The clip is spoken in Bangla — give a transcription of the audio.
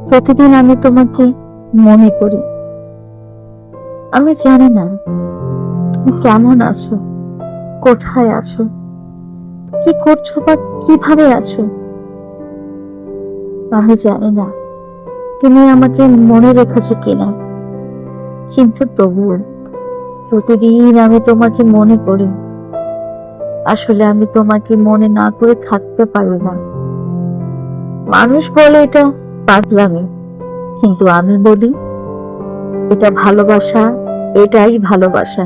প্রতিদিন আমি তোমাকে মনে করি। আমি জানি না তুমি কেমন আছো, কোথায় আছো, কি করছো বা কিভাবে আছো। আমি জানি না তুমি আমাকে মনে রেখেছো কিনা, কিন্তু তবুও প্রতিদিন আমি তোমাকে মনে করি। আসলে আমি তোমাকে মনে না করে থাকতে পারি না। মানুষ বলে এটা পাগলামি, কিন্তু আমি বলি এটা ভালোবাসা, এটাই ভালোবাসা।